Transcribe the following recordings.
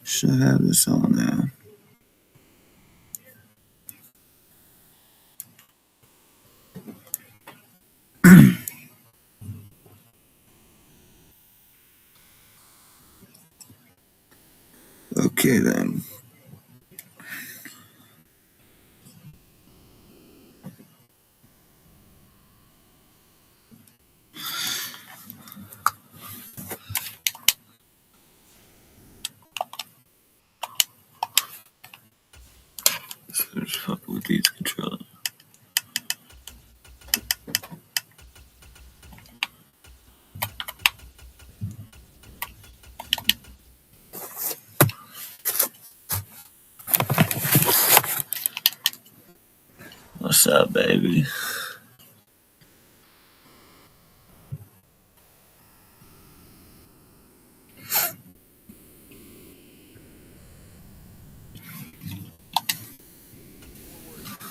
Should have this on now. Okay then. Let's fuck with these controllers. What's up, baby?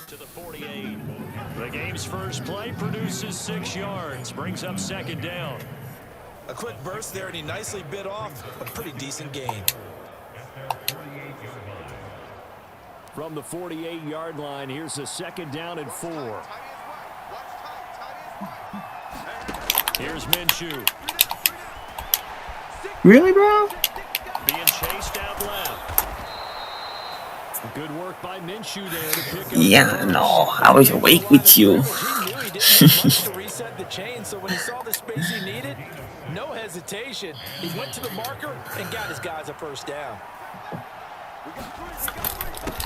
To the 48. The game's first play produces 6 yards, brings up second down. A quick burst there, and he nicely bit off a pretty decent gain. From the 48-yard line, here's a second down and 4. Here's Minshew. Really, bro? Being chased out left. Good work by Minshew there to pick up. Yeah, no, I was awake with you. He knew he didn't have much to reset the chain, so when he saw the space he needed, no hesitation. He went to the marker and got his guys a first down.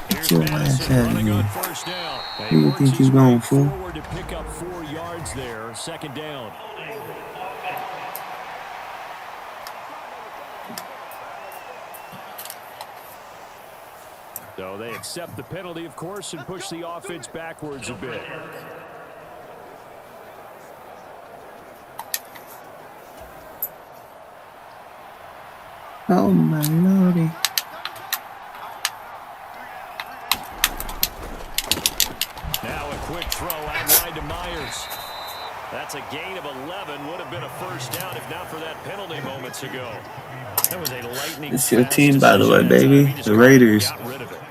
Here's Your ass out of running on here. first down. Who do you think you're going for? Forward to pick up 4 yards there, second down. So they accept the penalty, of course, and push the offense backwards a bit. Oh my lordy. Now a quick throw out wide to Myers. That's a gain of 11. Would have been a first down if not for that penalty moments ago. That was a lightning. It's your team, by the way, baby. The Raiders.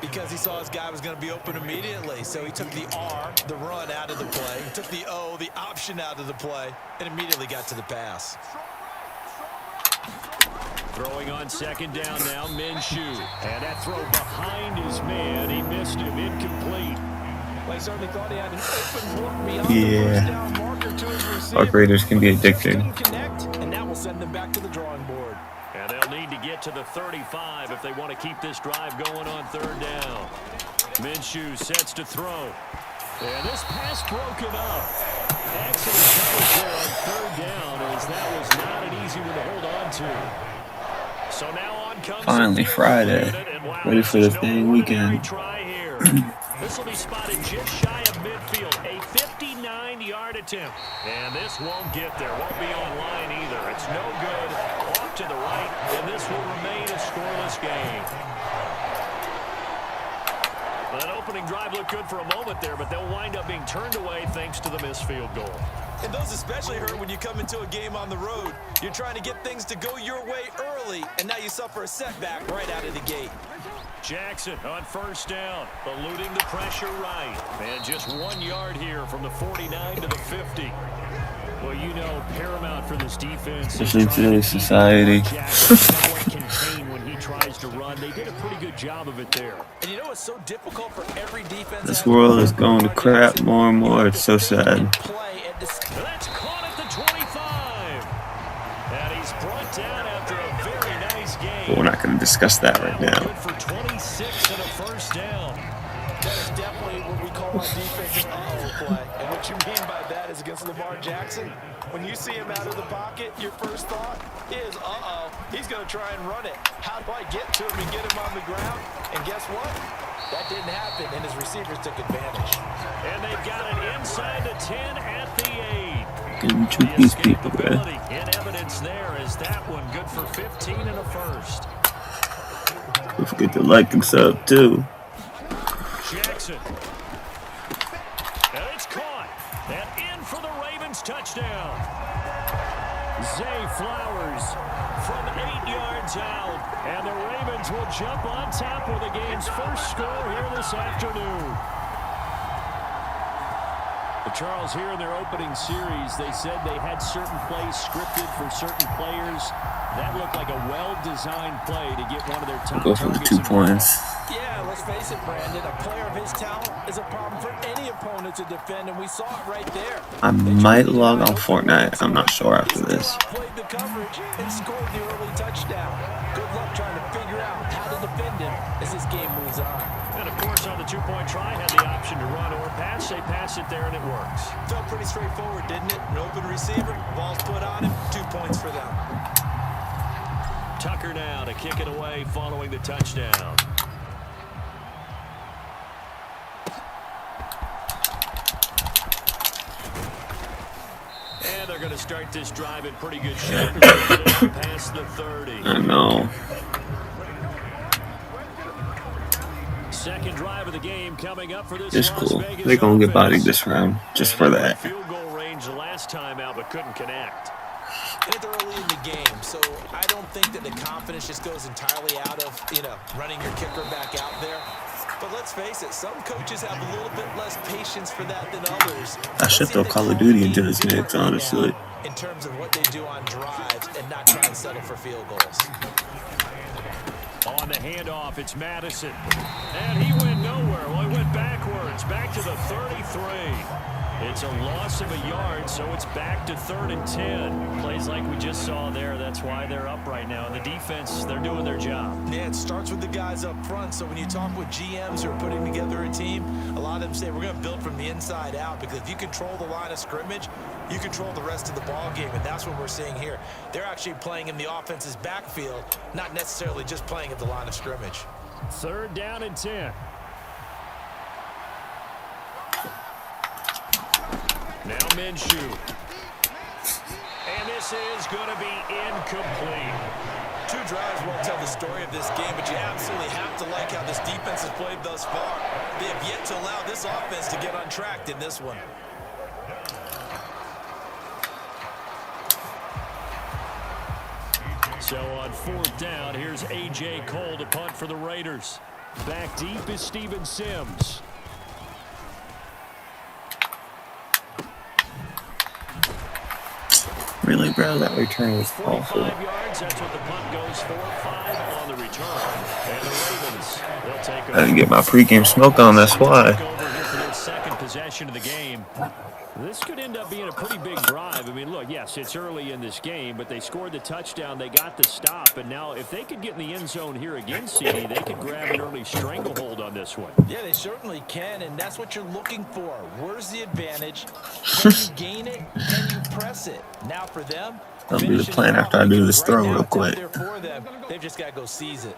Because he saw his guy was going to be open immediately, so he took the R, the run, out of the play. He took the O, the option, out of the play, and immediately got to the pass. Throwing on second down now, Minshew. And that throw behind his man. He missed him. Incomplete. Well, he certainly thought he had an open look beyond Yeah. the first down marker to his receiver. Our Raiders can be addicted. Couldn't connect, and that will send them back to the drawing board. And they'll need to get to the 35 if they want to keep this drive going on third down. Minshew sets to throw. And this pass broken up. Excellent coverage there on third down, as that was not an easy one to hold on to. So now on comes Finally Friday. Ready for the thing weekend. Try here. This will be spotted just shy of midfield. A 59-yard attempt. And this won't get there. Won't be online either. It's no good. Off to the right. And this will remain a scoreless game. That opening drive looked good for a moment there, but they'll wind up being turned away thanks to the missed field goal. And those especially hurt when you come into a game on the road. You're trying to get things to go your way early, and now you suffer a setback right out of the gate. Jackson on first down, eluding the pressure right. And just 1 yard here from the 49 to the 50. Well, you know, paramount for this defense. Especially in today's society. Contain when he tries to run. They did a pretty good job of it there. And you know it's so difficult for every defense. This world is going to crap more and more. It's so sad. That's caught at the 25. And he's brought down after a very nice game. But we're not going to discuss that right now. Good for 26 and a first down. That is definitely what we call our defensive uh-oh play. And what you mean by that is against Lamar Jackson. When you see him out of the pocket, your first thought is, uh-oh, he's going to try and run it. How do I get to him and get him on the ground? And guess what? That didn't happen, and his receivers took advantage. And they've got it inside the 10 at the 8. Can treat these people, man. In evidence there is that one good for 15 and a first. Don't forget to like and sub, too. Jackson. And it's caught. And in for the Ravens touchdown. Zay Flowers from 8 yards out. And the Ravens will jump on top with the game's first score here this afternoon. Charles, here in their opening series, they said they had certain plays scripted for certain players. That looked like a well-designed play to get one of their top Go for the 2 points. Yeah, let's face it, Brandon. A player of his talent is a problem for any opponent to defend, and we saw it right there. I might log on Fortnite. I'm not sure after this. Played the coverage and scored the early touchdown. Good luck trying to figure out how to defend him as this game moves on. And, of course, on the 2-point try, had the option to run or pass. They pass it there, and it works. Felt pretty straightforward, didn't it? An open receiver, ball's put on him, 2 points for them. Tucker now to kick it away following the touchdown. And they're going to start this drive in pretty good shape as they get past the 30. I know. Second drive of the game coming up for this. It's cool. They're going to get bodied this round just for that. Field goal range the last time out, but couldn't connect. It's early in the game, so I don't think that the confidence just goes entirely out of, running your kicker back out there. But let's face it, some coaches have a little bit less patience for that than others. I should throw Call of Duty into this mix, honestly. In terms of what they do on drives and not try and settle for field goals. On the handoff, it's Madison. And he went nowhere. Well, he went backwards, back to the 33. It's a loss of a yard, so it's back to 3rd and 10. Plays like we just saw there. That's why they're up right now. And the defense, they're doing their job. Yeah, it starts with the guys up front. So when you talk with GMs who are putting together a team, a lot of them say we're going to build from the inside out, because if you control the line of scrimmage, you control the rest of the ball game, and that's what we're seeing here. They're actually playing in the offense's backfield, not necessarily just playing at the line of scrimmage. 3rd down and 10. Now Minshew. And this is going to be incomplete. 2 drives won't tell the story of this game, but you absolutely have to like how this defense has played thus far. They have yet to allow this offense to get untracked in this one. So on 4th down, here's A.J. Cole to punt for the Raiders. Back deep is Steven Sims. Really, bro? That return was 45 awful. yards, that's what the punt goes for. 5 on the return. And the Ravens, they'll take I didn't get my pregame smoke on, that's why. over here for their 2nd possession of the game. This could end up being a pretty big drive. I mean, look, yes, it's early in this game, but they scored the touchdown. They got the stop. And now if they could get in the end zone here again, CD, they could grab an early stranglehold on this one. Yeah, they certainly can, and that's what you're looking for. Where's the advantage? Can you gain it? Can you press it? Now for them, That'll be the plan after I do this throw real quick. They've just got to go seize it.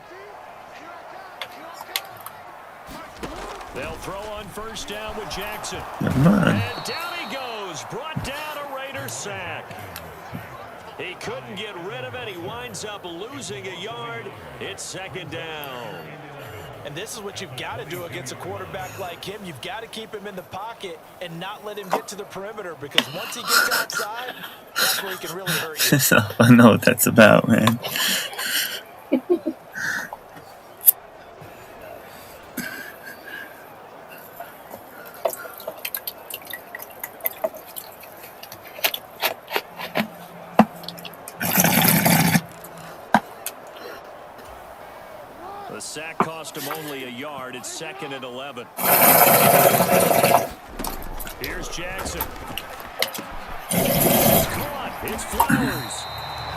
They'll throw on 1st down with Jackson. Never mind. And down he goes. Brought down a Raiders sack. He couldn't get rid of it. He winds up losing a yard. It's 2nd down. And this is what you've got to do against a quarterback like him. You've got to keep him in the pocket and not let him get to the perimeter, because once he gets outside, that's where he can really hurt you. I know what that's about, man. The sack cost him only a yard. It's 2nd and 11. Here's Jackson. It's caught. It's Flowers.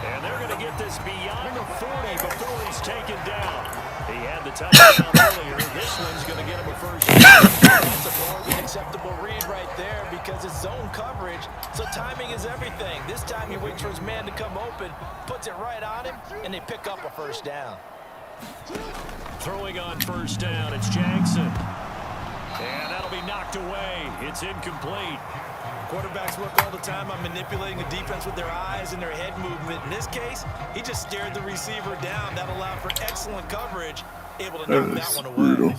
And they're going to get this beyond the 40 before he's taken down. He had the touchdown earlier. This one's going to get him a 1st down. That's a more than acceptable read right there, because it's zone coverage, so timing is everything. This time he waits for his man to come open, puts it right on him, and they pick up a 1st down. Throwing on 1st down, it's Jackson. And that'll be knocked away. It's incomplete. Quarterbacks work all the time on manipulating the defense with their eyes and their head movement. In this case, he just stared the receiver down. That allowed for excellent coverage, able to knock that one away. Brutal.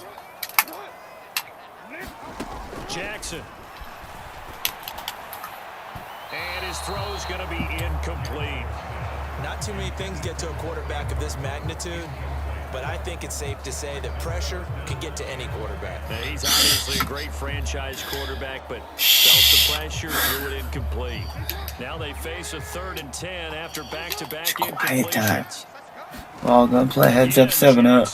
Jackson. And his throw's going to be incomplete. Not too many things get to a quarterback of this magnitude, but I think it's safe to say that pressure can get to any quarterback. Now, he's obviously a great franchise quarterback, but felt the pressure, threw it incomplete. Now they face a 3rd and 10 after back-to-back incompletions. Ball gonna play heads up, 7 up.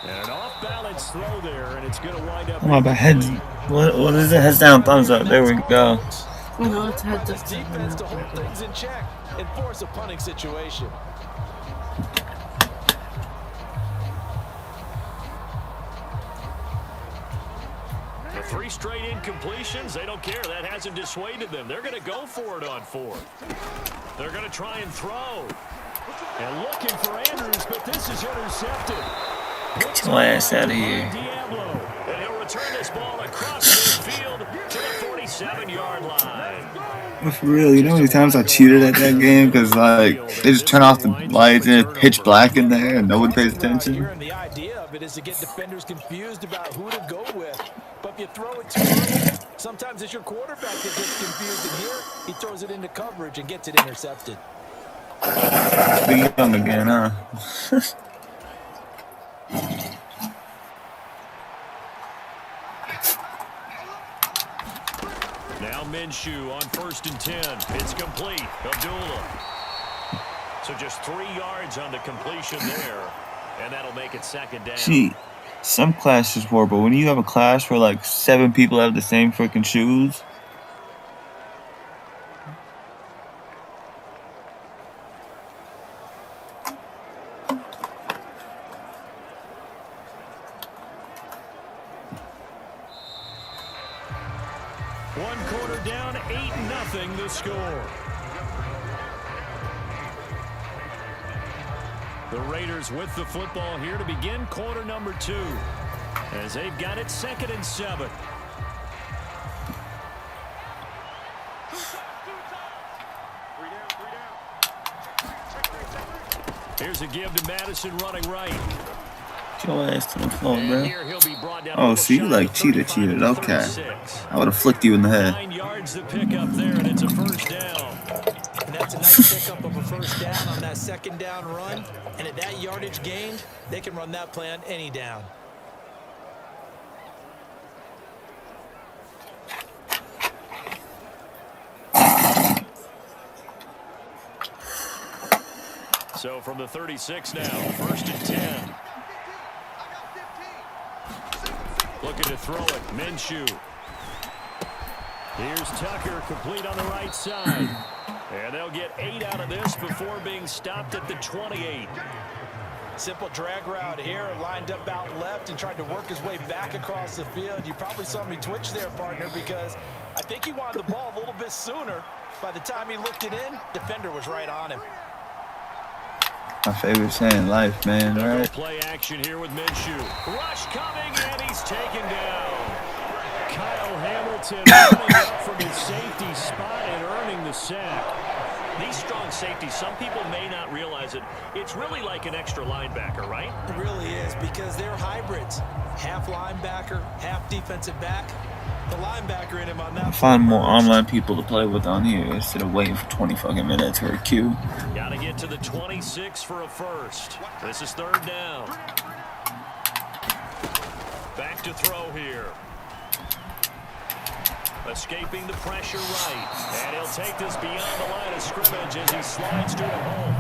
And an off-balance throw there, and it's going to wind up. Come on, but heads. What is it? Heads down, thumbs up. There we go. Oh no, it's heads up. Defense to hold things in check and force a punting situation. The 3 straight incompletions, they don't care. That hasn't dissuaded them. They're going to go for it on 4th. They're going to try and throw. And looking for Andrews, but this is intercepted. Get your ass out of here. Diablo. And he'll return this ball across midfield to the 47-yard line. But for real, you know how many times I cheated at that game? Because, like, they just turn off the lights and it's pitch black in there and no one pays attention. The idea of it is to get defenders confused about who to go with. But if you throw it too early, sometimes it's your quarterback that gets confused. And here, he throws it into coverage and gets it intercepted. Big young again, huh? Now Minshew on 1st and 10. It's complete. Abdullah. So just 3 yards on the completion there. And that'll make it 2nd down. See, some classes work, but when you have a class where like 7 people have the same freaking shoes. One quarter down, 8-0 the score. The Raiders with the football here to begin quarter number 2. As they've got it 2nd and 7. Here's a give to Madison running right. Get your ass to the floor, And bro. here he'll be brought down Oh, a so you little like shy of cheated. 35 to Okay. 36. I would have flicked you in the head. 9 yards to pick up there, and it's a 1st down. And that's a nice pickup of a 1st down on that 2nd down run. And at that yardage gained, they can run that play on any down. So from the 36 now, 1st and 10. Looking to throw it, Minshew. Here's Tucker, complete on the right side. And they'll get 8 out of this before being stopped at the 28. Simple drag route here, lined up out left and tried to work his way back across the field. You probably saw me twitch there, partner, because I think he wanted the ball a little bit sooner. By the time he looked it in, defender was right on him. My favorite saying in life, man, right? Play action here with Minshew. Rush coming, and he's taken down. Kyle Hamilton running up from his safety spot and earning the sack. These strong safeties, some people may not realize it. It's really like an extra linebacker, right? It really is, because they're hybrids. Half linebacker, half defensive back. The linebacker in him on that. I find more online people to play with on here instead of waiting for 20 fucking minutes for a queue. Got to get to the 26 for a 1st. This is 3rd down. Back to throw here. Escaping the pressure right. And he'll take this beyond the line of scrimmage as he slides to a hole.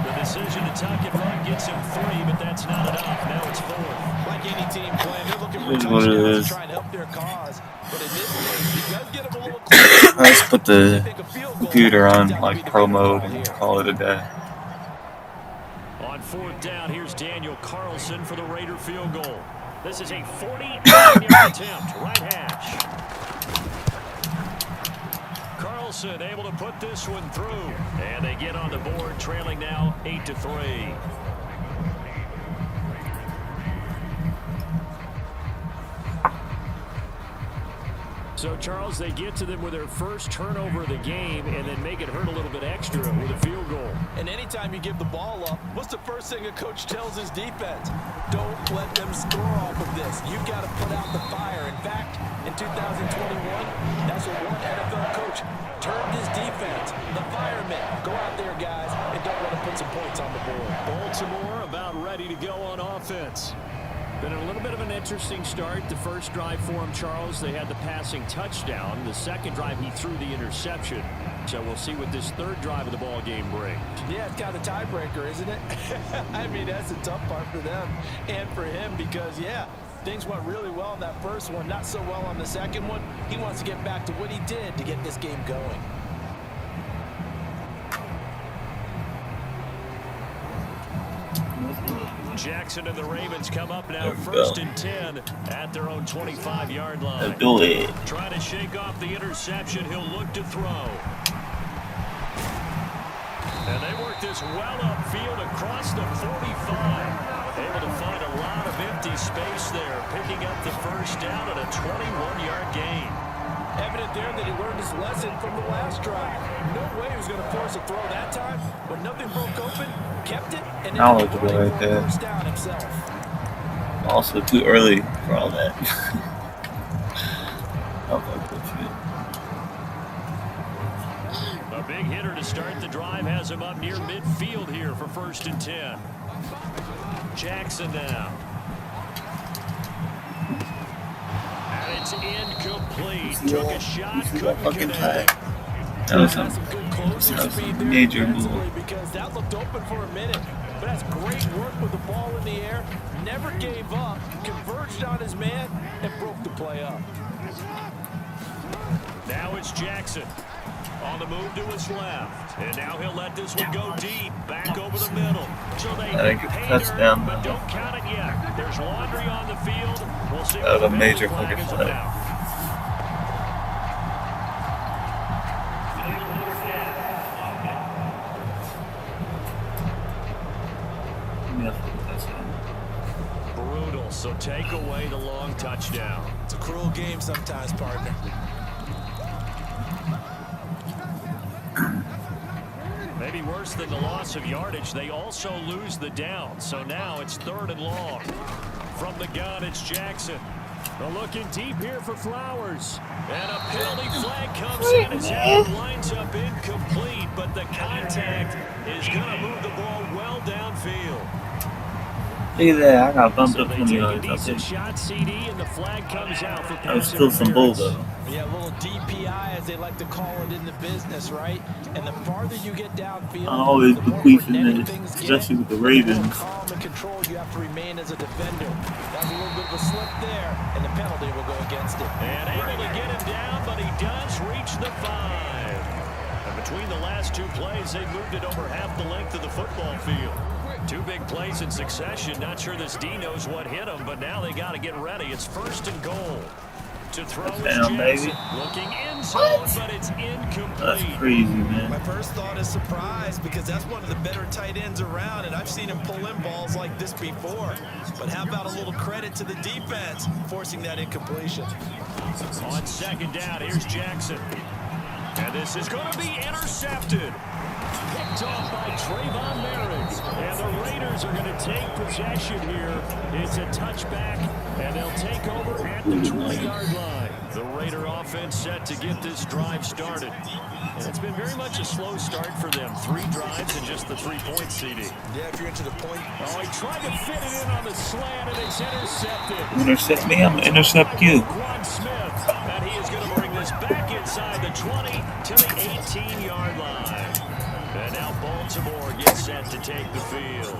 The decision to tuck and run gets him 3, but that's not enough. Now it's 4th. Like any team playing, they're looking for It is what it touchdowns is. to try and help their cause. But in this case, he does get him a little closer. Let's put the Take a field goal. computer on That would like be the pro big mode call and here. call it a day. On 4th down, here's Daniel Carlson for the Raider field goal. This is a 48-yard attempt, right hash. Carlson able to put this one through. And they get on the board, trailing now 8-3. So, Charles, they get to them with their first turnover of the game and then make it hurt a little bit extra with a field goal. And anytime you give the ball up, what's the first thing a coach tells his defense? Don't let them score off of this. You've got to put out the fire. In fact, in 2021, that's what one NFL coach termed his defense, the firemen. Go out there, guys, and don't let them put some points on the board. Baltimore about ready to go on offense. Been a little bit of an interesting start. The first drive for him, Charles, they had the passing touchdown. The second drive, he threw the interception. So we'll see what this third drive of the ball game brings. Yeah, it's kind of a tiebreaker, isn't it? I mean, that's the tough part for them and for him because, yeah, things went really well on that first one, not so well on the second one. He wants to get back to what he did to get this game going. Jackson and the Ravens come up now, first and 10 at their own 25-yard line. Let's do it. Trying to shake off the interception. He'll look to throw. And they work this well upfield across the 45. Able to find a lot of empty space there, picking up the first down and a 21-yard gain. Evident there that he learned his lesson from the last drive. No way he was going to force a throw that time. When nothing broke open, kept it, and then he right there. first down himself. Also too early for all that. A big hitter to start the drive has him up near midfield here for first and 10. Jackson now. And it's incomplete. Took a shot, couldn't connect. That was a major move. Because that looked open for a minute. But that's great work with the ball in the air. Never gave up. Converged on his man and broke the play up. Now it's Jackson. On the move to his left. And now he'll let this one go deep. Back over the middle. So they I think it's a touchdown. but don't count it yet. There's laundry on the field. We'll see That was what a the major flag fucking is flag. about. Brutal, so take away the long touchdown. It's a cruel game sometimes, partner. Maybe worse than the loss of yardage, they also lose the down. So now it's third and long. From the gun, it's Jackson. Looking deep here for Flowers. And a penalty flag comes in as it lines up incomplete, but the contact is going to move the ball well downfield. Look at that, I got bumped So up they 20 take a yards. decent shot, CD, and the flag comes out for That was pass still some bull interference. though. Yeah, a little DPI, as they like to call it in the business, right? And the farther you get downfield, I always the more bequeathing frenetic this, things especially with the the more Ravens. calm and control you have to remain as a defender. That was a little bit of a slip there, and the penalty will go against it. And able to get him down, but he does reach the 5. And between the last two plays, they moved it over half the length of the football field. Two big plays in succession. Not sure this D knows what hit him, but now they got to get ready. It's first and goal. To throw is Down, Jackson. baby. Looking in zone, but it's incomplete. That's crazy, man. My first thought is surprise because that's one of the better tight ends around, and I've seen him pull in balls like this before. But how about a little credit to the defense forcing that incompletion? On second down, here's Jackson. And this is going to be intercepted. Picked off by Trayvon Merrick. And the Raiders are going to take possession here. It's a touchback, and they'll take over at the 20-yard line. The Raider offense set to get this drive started. And it's been very much a slow start for them. 3 drives and just the 3-point CD. Yeah, if you're into the point. Oh, he tried to fit it in on the slant, and it's intercepted. Intercept me, I'm gonna intercept you. Quan Smith, and he is going to bring this back inside the 20 to the 18-yard line. And now Baltimore gets set to take the field.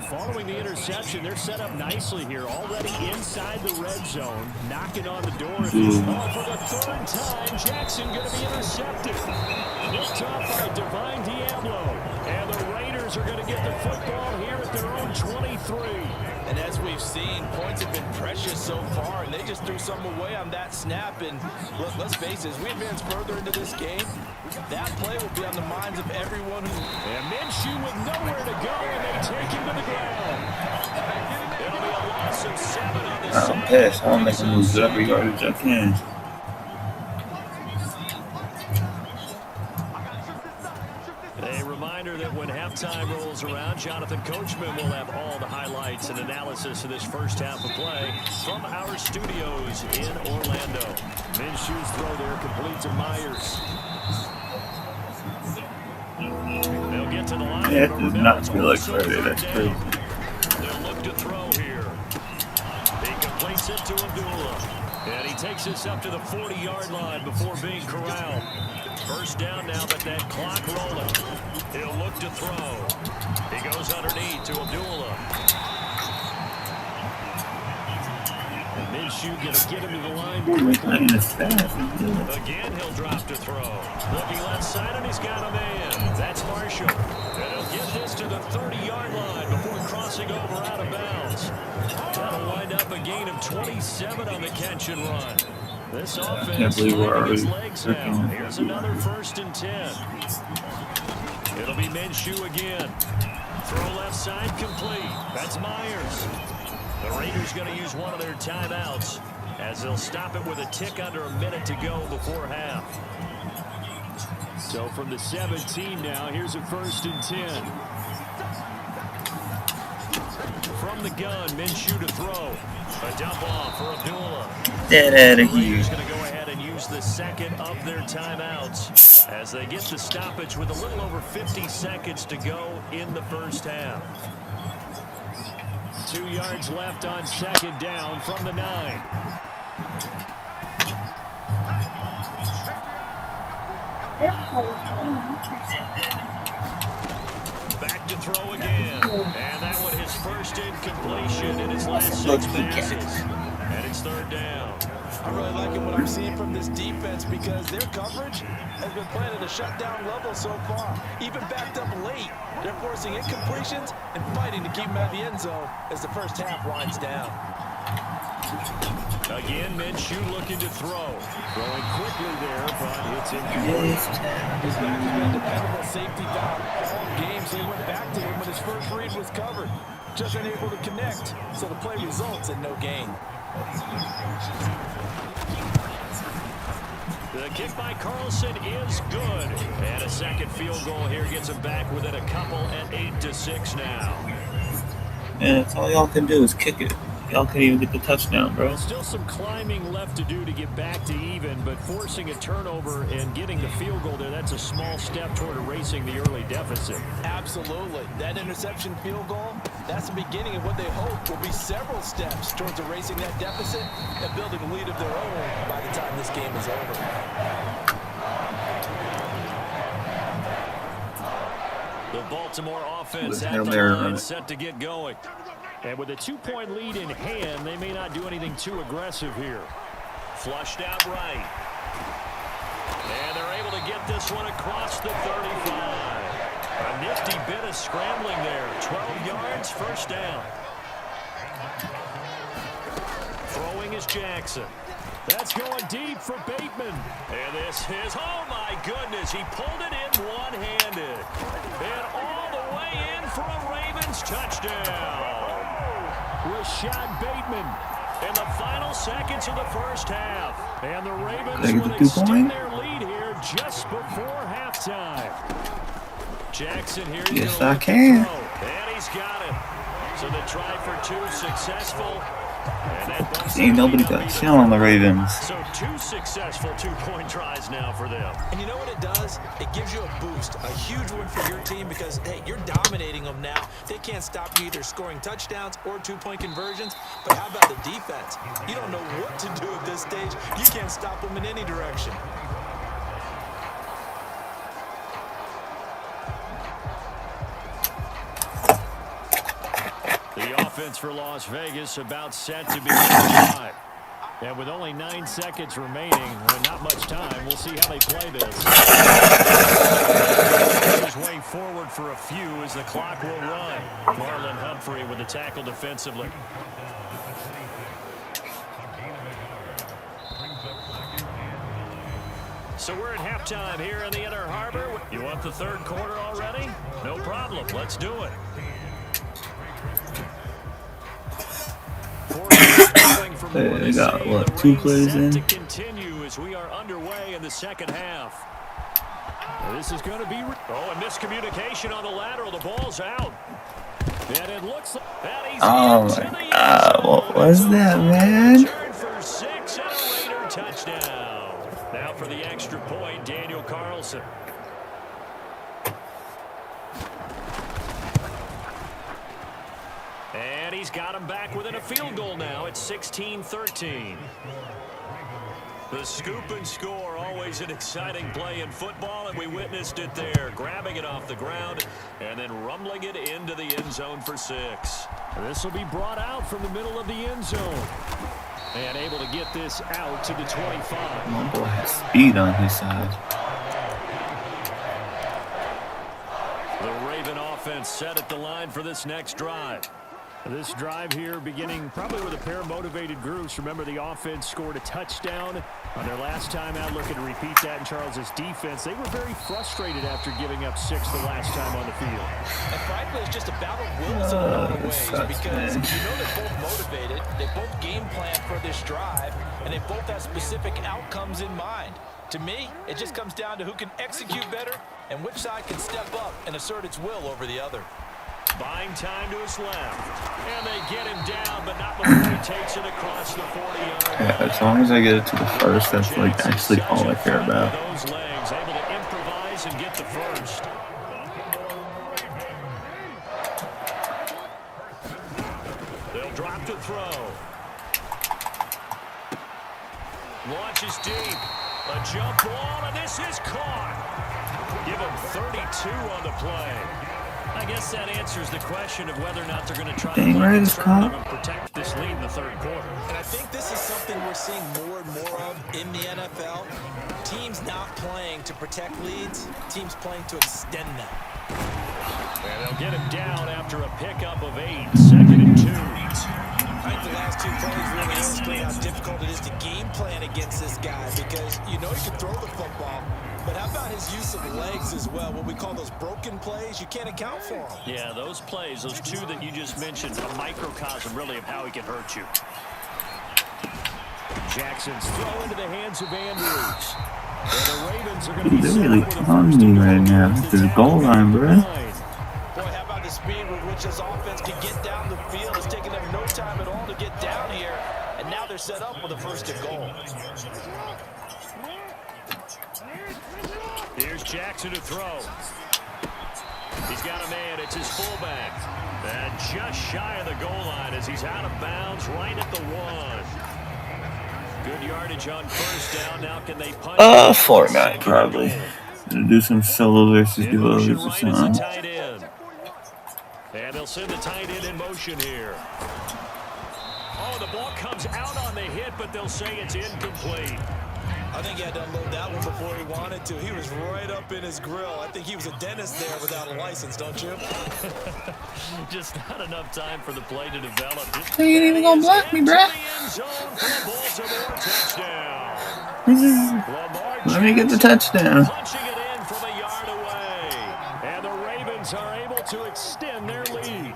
Following the interception, they're set up nicely here, already inside the red zone, knocking on the door. For the third time, Jackson going to be intercepted. Picked off by Divine Diablo. And the Raiders are going to get the football here at their own 23. And as we've seen, points have been precious so far, and they just threw some away on that snap. And let's face it, as we advance further into this game, that play will be on the minds of everyone who... And Minshew with nowhere to go, and they take him to the ground. It'll be a loss of 7 on the I'm pissed. I don't make him lose every yardage I can. that when halftime rolls around, Jonathan Coachman will have all the highlights and analysis of this first half of play from our studios in Orlando. Minshew's throw there complete to Myers. They'll get to the line. Yeah, it does not feel like Friday. That's crazy. They'll look to throw here. He completes it to Abdullah. And he takes this up to the 40-yard line before being corralled. First down now, but that clock rolling. He'll look to throw. He goes underneath to Abdullah. And Minshew going to get him to the line quickly. Again, he'll drop to throw. Looking left side, and he's got a man. That's Marshall. And he'll get this to the 30-yard line before crossing over out of bounds. That'll wind up a gain of 27 on the catch and run. This offense finding its legs now. Here's another 1st and 10. It'll be Minshew again. Throw left side complete. That's Myers. The Raiders going to use one of their timeouts as they'll stop it with a tick under a minute to go before half. So from the 17 now, here's a 1st and 10. From the gun, Minshew to throw. A dump off for Abdullah. Get out of here. Raiders going to go ahead and use the second of their timeouts as they get the stoppage with a little over 50 seconds to go in the first half. 2 yards left on 2nd down from the 9. Back to throw again. And that one his first incompletion in his last 6 passes. And it's 3rd down. I'm really liking what I'm seeing from this defense because their coverage has been playing at a shutdown level so far. Even backed up late, they're forcing incompletions and fighting to keep them out of the end zone as the first half winds down. Again, Minshew looking to throw. Throwing quickly there, but it's incomplete. He's back to be a dependable safety valve all game, so he went back to him when his first read was covered. Just unable to connect, so the play results in no gain. The kick by Carlson is good. And a second field goal here gets him back within a couple at 8-6 now. Yeah, that's all y'all can do is kick it. Y'all can't even get the touchdown, bro. Well, still some climbing left to do to get back to even, but forcing a turnover and getting the field goal there, that's a small step toward erasing the early deficit. Absolutely. That interception field goal, that's the beginning of what they hope will be several steps towards erasing that deficit and building a lead of their own by the time this game is over. The Baltimore offense at the line set to get going. And with a 2-point lead in hand, they may not do anything too aggressive here. Flushed out right. And they're able to get this one across the 35. A nifty bit of scrambling there. 12 yards, 1st down. Throwing is Jackson. That's going deep for Bateman. And this is, oh my goodness, he pulled it in one-handed. And all the way in for a Ravens touchdown. Rashad Bateman in the final seconds of the first half. And the Ravens would extend their lead here just before halftime. Jackson here. Yes, I can. And he's got it. So the try for 2 successful. Ain't nobody got shit on the Ravens. So 2 successful 2-point tries now for them. And you know what it does? It gives you a boost, a huge one for your team because, hey, you're dominating them now. They can't stop you either scoring touchdowns or 2-point conversions. But how about the defense? You don't know what to do at this stage. You can't stop them in any direction. The offense for Las Vegas about set to be drive. And with only 9 seconds remaining, and not much time, we'll see how they play this. His way forward for a few as the clock will run. Marlon Humphrey with the tackle defensively. So we're at halftime here in the Inner Harbor. You want the 3rd quarter already? No problem. Let's do it. They got, what, 2 plays in? To continue as we are underway in the second half. This is going to be... Oh, a miscommunication on the lateral. The ball's out. And it looks like... Oh my God, what was that, man? For 6 and a Raider touchdown. Now for the extra point, Daniel Carlson. And he's got him back within a field goal now. It's 16-13. The scoop and score, always an exciting play in football, and we witnessed it there, grabbing it off the ground and then rumbling it into the end zone for 6. This will be brought out from the middle of the end zone. And able to get this out to the 25. My boy has speed on his side. The Raven offense set at the line for this next drive. This drive here beginning probably with a pair of motivated groups. Remember, the offense scored a touchdown on their last time out. Looking to repeat that in Charles's defense. They were very frustrated after giving up 6 the last time on the field. And frankly, it's just a battle of wills in a lot of ways because you know they're both motivated. They both game plan for this drive, and they both have specific outcomes in mind. To me, it just comes down to who can execute better and which side can step up and assert its will over the other. Buying time to his left. And they get him down, but not before he takes it across the 40-yard line. Yeah, as long as I get it to the first, that's like actually all I care about. Those legs, able to improvise and get the first. They'll drop to throw. Launches deep. A jump ball, and this is caught. Give him 32 on the play. I guess that answers the question of whether or not they're going to try to protect this lead in the third quarter. And I think this is something we're seeing more and more of in the NFL. Teams not playing to protect leads, teams playing to extend them. And they'll get him down after a pickup of 8, 2nd and 2. I think the last 2 plays really illustrate how difficult it is to game plan against this guy because you know he can throw the football. But how about his use of legs as well? What we call those broken plays, you can't account for them. Yeah, those plays, those 2 that you just mentioned, a microcosm really of how he can hurt you. Jackson's throw into the hands of Andrews. And the Ravens are going to be They're really taunting me right now at this goal line, bro. Boy, how about the speed with which this offense can get down the field? It's taken them no time at all to get down here. And now they're set up with a 1st and goal. Here's Jackson to throw. He's got a man. It's his fullback. And just shy of the goal line as he's out of bounds right at the 1. Good yardage on 1st down. Now can they punch? Fortnite, probably. Gonna do some solo versus duos or something. Tight end. And they'll send the tight end in motion here. Oh, the ball comes out on the hit, but they'll say it's incomplete. I think he had to unload that one before he wanted to. He was right up in his grill. I think he was a dentist there without a license, don't you? Just not enough time for the play to develop. He ain't even gonna block me, bruh. Let me get the touchdown. Punching it in from a yard away. And the Ravens are able to extend their lead.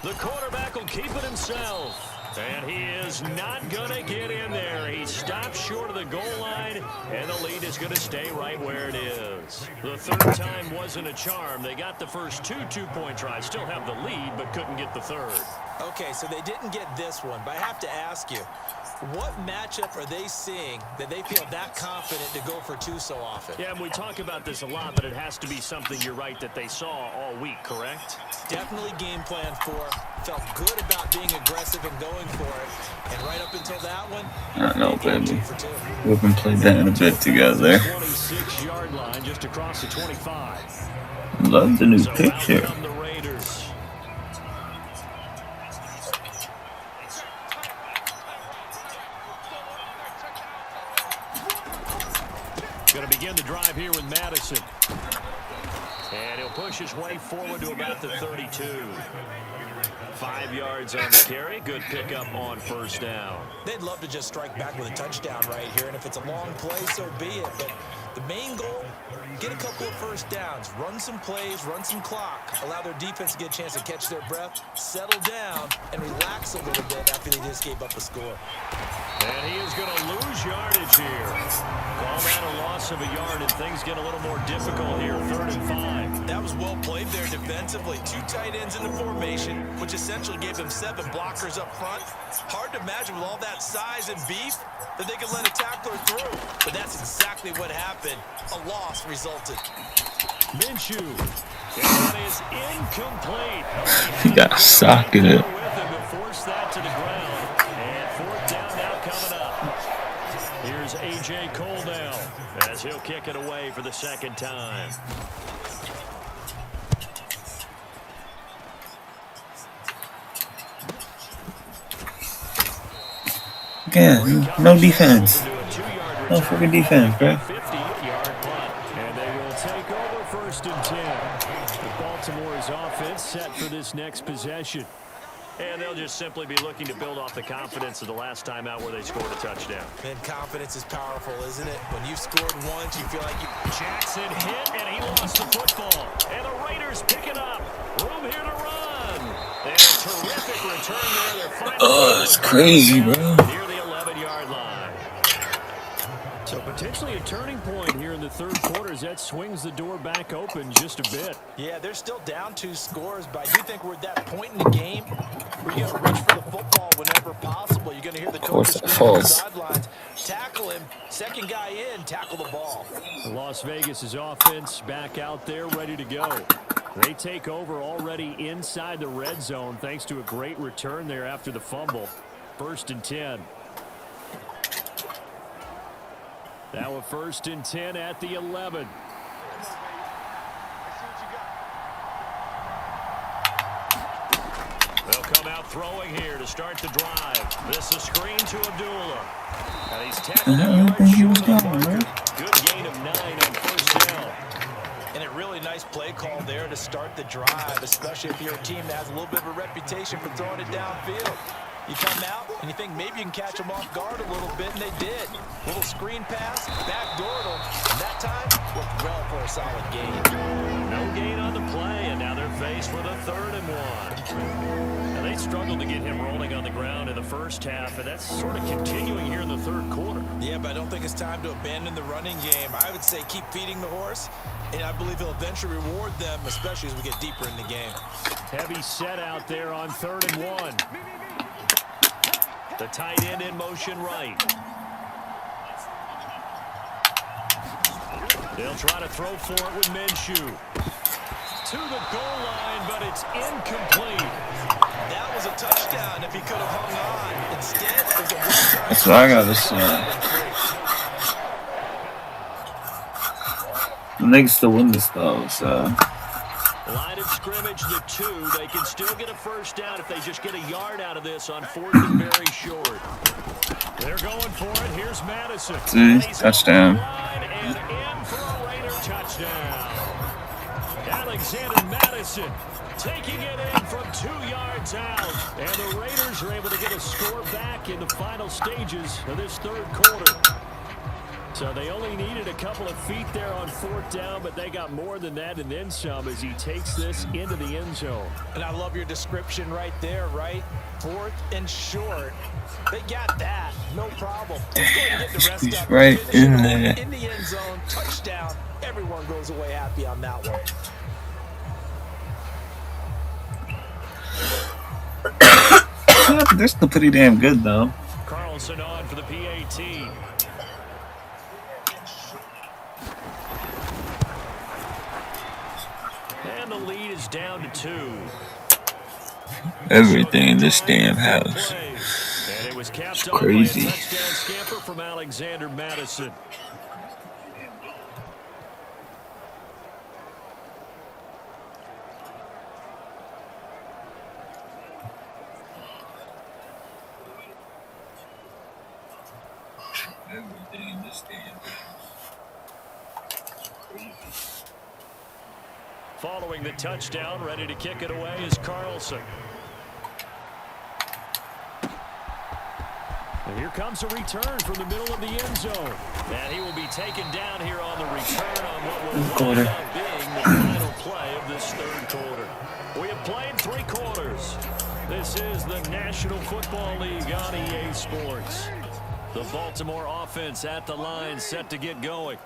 The quarterback will keep it himself. And he is not going to get in there. He stops short of the goal line, and the lead is going to stay right where it is. The 3rd time wasn't a charm. They got the first 2 two-point tries, still have the lead, but couldn't get the 3rd. Okay, so they didn't get this one, but I have to ask you, what matchup are they seeing that they feel that confident to go for 2 so often? Yeah, and we talk about this a lot, but it has to be something, you're right, that they saw all week, correct? Definitely game plan for, felt good about being aggressive and going for it, and right up until that one, I don't know, baby. We haven't played that in a bit together. 26-yard line just across the 25. Love the new picture. Going to begin the drive here with Madison. And he'll push his way forward to about the 32. 5 yards on the carry. Good pickup on 1st down. They'd love to just strike back with a touchdown right here, and if it's a long play, so be it. But The main goal, get a couple of first downs, run some plays, run some clock, allow their defense to get a chance to catch their breath, settle down, and relax a little bit after they just gave up a score. And he is going to lose yardage here. Call that a loss of a yard, and things get a little more difficult here, 3rd and 5. That was well played there defensively. 2 tight ends in the formation, which essentially gave them 7 blockers up front. Hard to imagine with all that size and beef that they could let a tackler through. But that's exactly what happened. A loss resulted. Minshew. That is incomplete. He got socketed. Force that to the ground. And 4th down now coming up. Here's A.J. Cole now as he'll kick it away for the 2nd time. Again, no defense. No freaking defense, bro. 50-yard punt. And they will take over 1st and 10. The Baltimore's offense set for this next possession. And they'll just simply be looking to build off the confidence of the last time out where they scored a touchdown. And confidence is powerful, isn't it? When you've scored once, you feel like you... Jackson hit, and he lost the football. And the Raiders pick it up. Room here to run. And a terrific return there. Oh, it's crazy, bro. Near the 11-yard line. So potentially a turning point here in the 3rd quarter as that swings the door back open just a bit. Yeah, they're still down 2 scores, but I do think we're at that point in the game where you're going to reach for the football whenever possible. You're going to hear the coach scream on the sidelines. Tackle him. 2nd guy in, tackle the ball. Las Vegas' offense back out there ready to go. They take over already inside the red zone thanks to a great return there after the fumble. 1st and 10. Now a 1st and 10 at the 11. They'll come out throwing here to start the drive. This is a screen to Abdullah. And he's tackled Good gain of 9 on 1st down. And a really nice play call there to start the drive, especially if you're a team that has a little bit of a reputation for throwing it downfield. You come out and you think maybe you can catch them off guard a little bit, and they did. Little screen pass, backdoored them, and that time worked well for a solid gain. No gain on the play, and now they're faced with a 3rd and 1. Now they struggled to get him rolling on the ground in the 1st half, and that's sort of continuing here in the 3rd quarter. Yeah, but I don't think it's time to abandon the running game. I would say keep feeding the horse, and I believe he'll eventually reward them, especially as we get deeper in the game. Heavy set out there on 3rd and 1. The tight end in motion right. They'll try to throw for it with Minshew. To the goal line, but it's incomplete. That was a touchdown if he could have hung on. Instead, it was a one-time. That's what I got this. The niggas still win this though, so. Line of scrimmage to 2. They can still get a 1st down if they just get a yard out of this on 4th and very short. They're going for it. Here's Madison. Touchdown. And in for a Raider touchdown. Alexander Madison taking it in from 2 yards out. And the Raiders are able to get a score back in the final stages of this 3rd quarter. So they only needed a couple of feet there on 4th down, but they got more than that and then some as he takes this into the end zone. And I love your description right there, right? 4th and short. They got that. No problem. Let's go ahead and get the rest He's up. right in there. In the end zone. Touchdown. Everyone goes away happy on that one. Yeah, but they're still pretty damn good, though. Carlson on for the PAT. And the lead is down to 2. Everything in this damn house. And it was capped crazy. By a touchdown scamper from Alexander Madison. Everything in this damn house. Following the touchdown, ready to kick it away is Carlson. And here comes a return from the middle of the end zone. And he will be taken down here on the return on what will wind up being the final play of this third quarter. We have played 3 quarters. This is the National Football League on EA Sports. The Baltimore offense at the line, set to get going.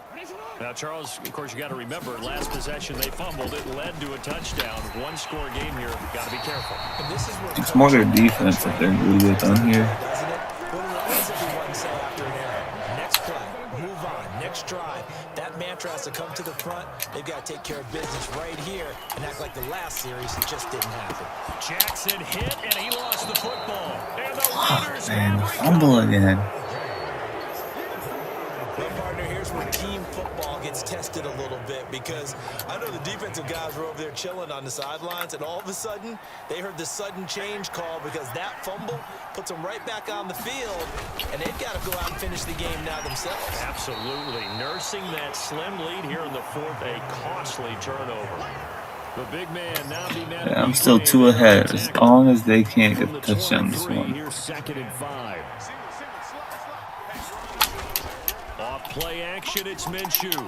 Now, Charles, of course, you got to remember, last possession they fumbled. It led to a touchdown. 1-score game here. Got to be careful. And this is where It's more their defense that they're good with on here. What does everyone say after an error? Next play, move on, next drive. That mantra has to come to the front. They've got to take care of business right here and act like the last series just didn't happen. Jackson hit, and he lost the football. And the Raiders Man, fumble again. Well, partner, here's where team football gets tested a little bit, because I know the defensive guys were over there chilling on the sidelines, and all of a sudden, they heard the sudden change call because that fumble puts them right back on the field, and they've got to go out and finish the game now themselves. Absolutely. Nursing that slim lead here in the fourth, a costly turnover. The big man now be man. Yeah, I'm still 2 ahead. As long as they can't get the touchdown this one. Here's 2nd and 5. Off play action, it's Minshew.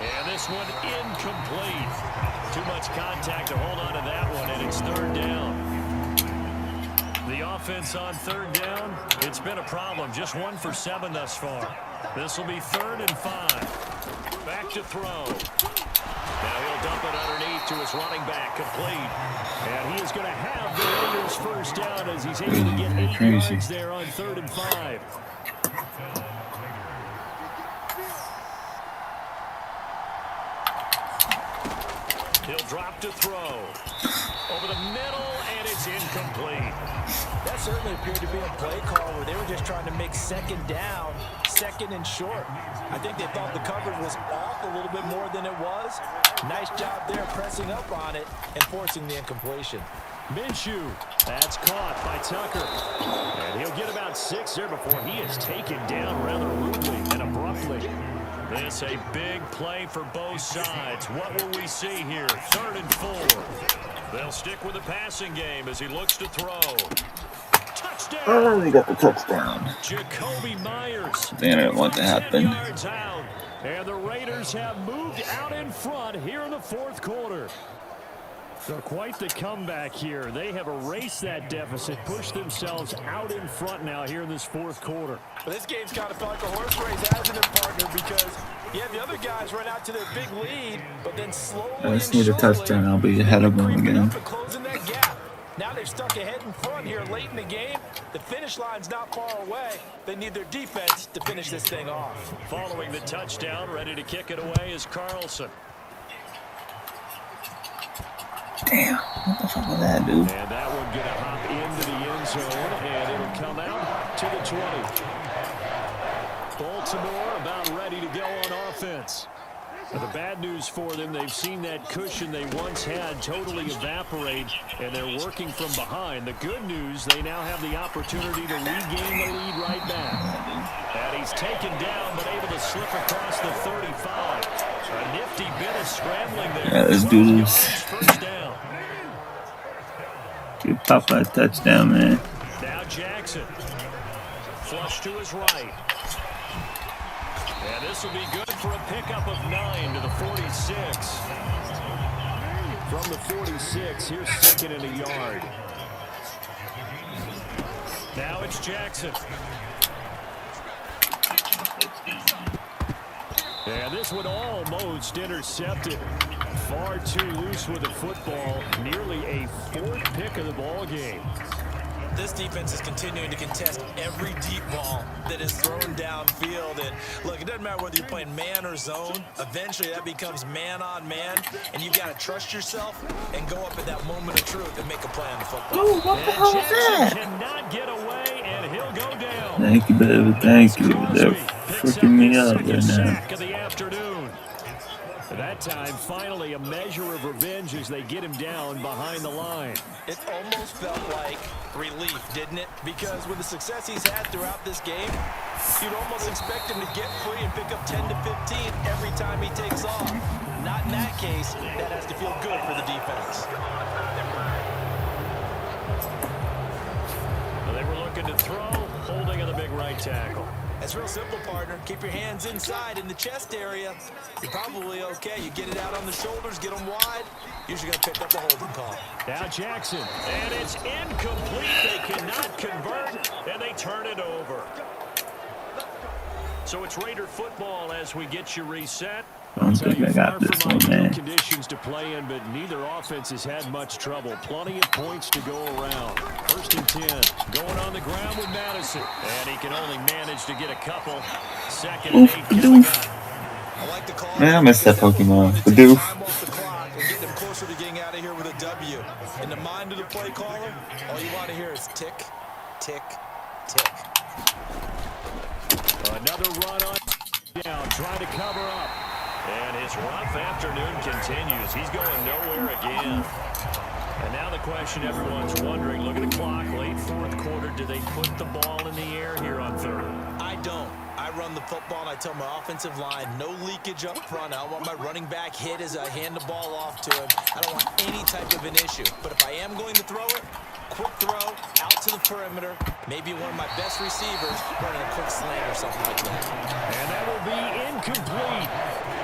And this one incomplete. Too much contact to hold on to that one, and it's 3rd down. The offense on 3rd down, it's been a problem. Just 1 for 7 thus far. This will be 3rd and 5. Back to throw. Now he'll dump it underneath to his running back, complete. And he is going to have the Raiders first down as he's able to get 8 yards there on 3rd and 5. He'll drop to throw. Over the middle, and it's incomplete. That certainly appeared to be a play call where they were just trying to make 2nd down, 2nd and short. I think they thought the coverage was off a little bit more than it was. Nice job there pressing up on it and forcing the incompletion. Minshew, that's caught by Tucker. And he'll get about 6 there before he is taken down rather rudely and abruptly. This a big play for both sides. What will we see here? 3rd and 4. They'll stick with the passing game as he looks to throw. Touchdown! Oh, they got the touchdown. Jacoby Myers. They didn't want to happen. Yards out. And the Raiders have moved out in front here in the 4th quarter. So quite the comeback here. They have erased that deficit, pushed themselves out in front now here in this 4th quarter. But this game's kind of felt like a horse race, hasn't it, partner? Because you have the other guys run out to their big lead, but then slowly I just need a touchdown. I'll be ahead of them again. Closing that gap. Now they've stuck ahead in front here late in the game. The finish line's not far away. They need their defense to finish this thing off. Following the touchdown, ready to kick it away is Carlson. Damn, what the fuck was that, dude? And that one going to hop into the end zone, and it'll come out to the 20. Baltimore about ready to go on offense. But the bad news for them, they've seen that cushion they once had totally evaporate, and they're working from behind. The good news, they now have the opportunity to regain the lead right back. And he's taken down, but able to slip across the 35. A nifty bit of scrambling there. Yeah, let's do this. First down. Give Papa a touchdown, man. Now Jackson. Flush to his right. And this will be good for a pickup of 9 to the 46. From the 46, here's 2nd and a yard. Now it's Jackson. And this one almost intercepted. Far too loose with the football. Nearly a 4th pick of the ball game. This defense is continuing to contest every deep ball that is thrown downfield. And look, it doesn't matter whether you're playing man or zone. Eventually, that becomes man on man, and you've got to trust yourself and go up at that moment of truth and make a play on the football. Oh, what the hell was that? Cannot get away, and he'll go down. Thank you, baby. Thank you. They're freaking me up right now. Of the afternoon. That time, finally, a measure of revenge as they get him down behind the line. It almost felt like relief, didn't it? Because with the success he's had throughout this game, you'd almost expect him to get free and pick up 10 to 15 every time he takes off. Not in that case. That has to feel good for the defense. Looking to throw, holding on the big right tackle. That's real simple, partner. Keep your hands inside in the chest area. You're probably okay. You get it out on the shoulders, get them wide. Usually going to pick up a holding call. Now Jackson, and it's incomplete. They cannot convert, and they turn it over. So it's Raider football as we get you reset. I don't think I got this one, man. Conditions to play in, but neither offense has had much trouble. Plenty of points to go around. 1st and 10. Going on the ground with Madison. And he can only manage to get a couple. 2nd and 8 coming up. I like the call. Man, I missed that Pokemon. Bidoof. Time off the clock and get them closer to getting out of here with a W. In the mind of the play caller, all you want to hear is tick, tick, tick. Another run on down, trying to cover up. And his rough afternoon continues. He's going nowhere again. And now the question everyone's wondering, look at the clock, late 4th quarter, do they put the ball in the air here on 3rd? I don't. I run the football and I tell my offensive line, no leakage up front. I don't want my running back hit as I hand the ball off to him. I don't want any type of an issue. But if I am going to throw it, quick throw, out to the perimeter, maybe one of my best receivers running a quick slant or something like that. And that will be incomplete.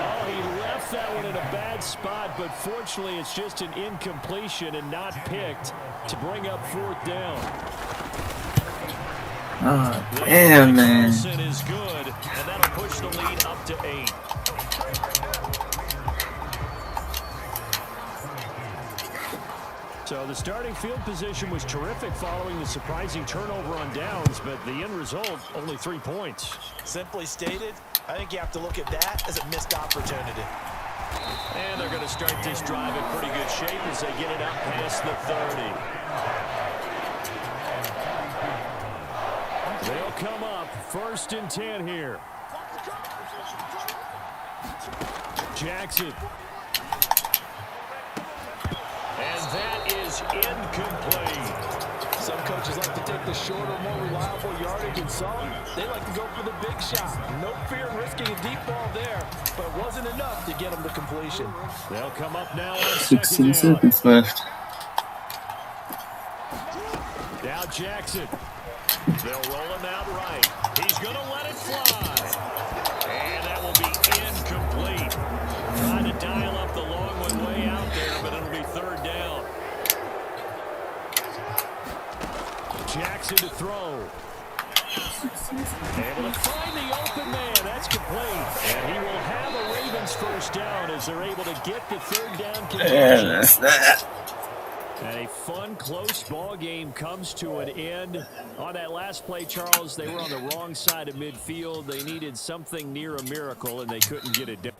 Oh, he left that one in a bad spot, but fortunately it's just an incompletion and not picked to bring up 4th down. Oh, damn, man. Wilson is good, and that'll push the lead up to 8. So the starting field position was terrific following the surprising turnover on downs, but the end result, only 3 points. Simply stated, I think you have to look at that as a missed opportunity. And they're going to start this drive in pretty good shape as they get it out past the 30. They'll come up 1st and 10 here. Jackson. And that is incomplete. Some coaches like to take the shorter, more reliable yardage, and some, they like to go for the big shot. No fear in risking a deep ball there, but it wasn't enough to get them to completion. They'll come up now on 16 2nd down. seconds left. Now Jackson. They'll roll him out right. He's going to let it fly. And that will be incomplete. Trying to dial up the long one way out there, but it'll be 3rd down. Jackson to throw. Able to find the open man. That's complete. And he will have a Ravens 1st down as they're able to get the 3rd down conversion. Yeah, that's that. And a fun, close ball game comes to an end. On that last play, Charles, they were on the wrong side of midfield. They needed something near a miracle, and they couldn't get it done.